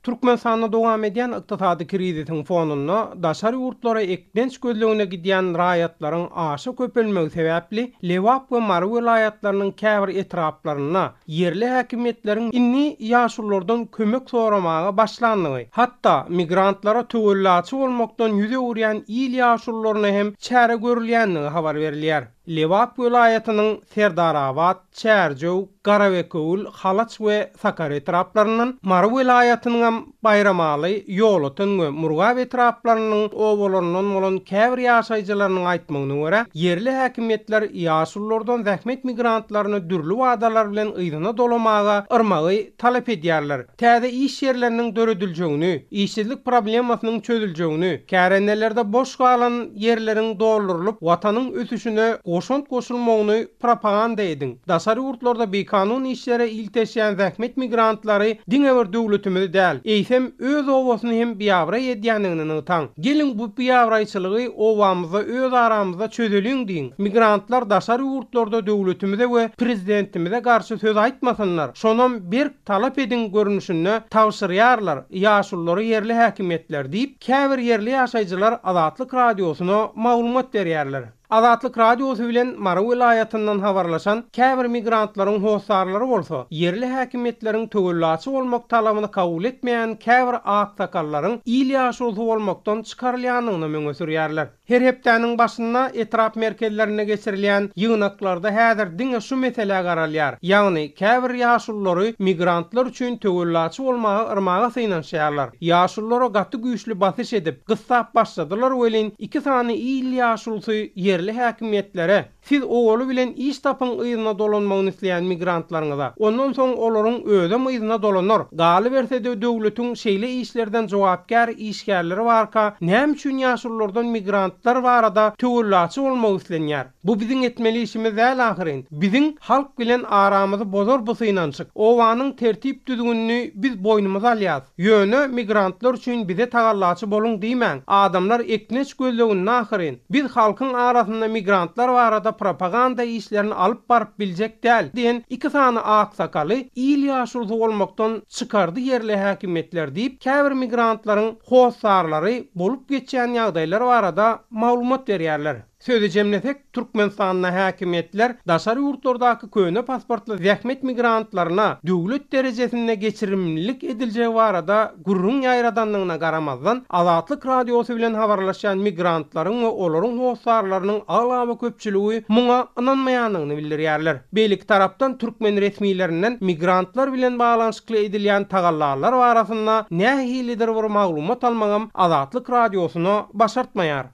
Türkmenistan'da dowam edýän ykdysady kriziň fonunda daşary ýurtlara ekdenç gözlegine gidýän raýatlaryň aşy köpelmegi sebäpli Lewap we Mary vilayatlarynyň käbir etraplaryna yerli häkimetleriň inni ýaşurlardan kömek soramagy başlandygy, hatda migrantlara töwelläçi bolmakdan ýüze urýan il ýaşurlaryna hem çäre görülýändigi habar berilýär. Lewap vilayatynyň Serdarabad, Çärjow, Garaweköwül, Halaç we Sakary etraplarynyň, Mary vilayatynyň Bayramaly, Ýolutyn we Murgaw etraplarynyň owalarynyň bolan käbir ýaşaýjylarynyň aýtmagyna görä, yerli häkimetler ýaşurlardan zähmet migrantlaryny dürli wadalar bilen ýygyna dolamaga yrmagy talap edýärler. Täze iş ýerleriniň döredilýäni, işsizlik problemasynyň çözüljegini, kärenelerde boş galan yerleriň doldurylyp watanyň ösüşine goşunt goşulmagyny propaganda edin. Daşary ýurtlarda bekanun işlere ilteşýän zähmet migrantlary diňe bir döwletimiz däl. Eýsem öz owasyny hem biýabra edýändigini nytan. Gelin bu biýabraýçylygy owamyzda öz aramyzda çözüliň diýin. Migrantlar daşary ýurtlarda döwletimize we prezidentimize garşy söz aýtmasynlar. Şonam bir talap edin görnüşinde tawşyrýarlar. Ýaşurlary yerli häkimetler diýip käbir yerli ýaşaýjylar Azatlyk radiosyna maglumat berýärler. Azatlyk radiosu bilen Mary vilayatyndan habarlaşan käbir migrantlaryň hosarlary bolsa, yerli häkimetleriň töwelläçi bolmak talabyny kabul etmeýän käbir aksakallaryň il ýaşurly bolmakdan çykarylýanyny meňe sürýärler. Her hepdäniň başynda etrap merkezlerine geçirilýän ýygnaklarda häzir diňe şu mesele garalýar. Ýagny käbir ýaşurlary migrantlar üçin töwelläçi bolmagy yrmaga synaşýarlar. Ýaşurlara gaty güýçli basyş edip gyssap başladylar welin 2 sany il ýaşurly yerli häkimetlere siz oğlu bilen iş tapın ýygyna dolanmagyny isleýän migrantlaryňyza ondan soň olaryň öze ýygyna dolanor. Galy berse de döwletiň şeýle işlerden jogapkar işgärleri barka näme üçin ýaşurlardan migrantlar barada töwelläçi bolmagy islenýär. Bu biziň etmeli işimiz däl ahyryn. Biziň halk bilen aramyzy bozar bu synançyk. Owanyň tertip düzgünini biz boynumuza alýas. Ýöne migrantlar üçin bize tagallaçy boluň diýmän. Adamlar ekneç gözlegini ahyryn. Biz halkyň arasynda migrantlar barada propaganda işlerini alıp barıp biljek däl diýen 2 sany aksakaly il ýaşurly bolmakdan çykardy yerli häkimetler diýip käbir migrantlaryň hosarlary bolup geçýän ýagdaýlar barada maglumat berýärler. Sözü jemlesek, Türkmenistan'na häkimetler daşary ýurtlardaky köne pasportly zähmet migrantlaryna döwlet derejesinde geçirimlilik ediljegi barada gurrun ýaýradanlygyna garamazdan Azatlyk radiosu bilen habarlaşan migrantlaryň we olaryň hosarlarynyň alamy köpçüligi muňa inanmaýanlygyny bildirýärler. Beýlik tarapdan türkmen resmiýlerinden migrantlar bilen baglanyşykly edilýän tagallarlar barasynda nähilidir bir maglumat almagam Azatlyk radiosyna başartmaýar.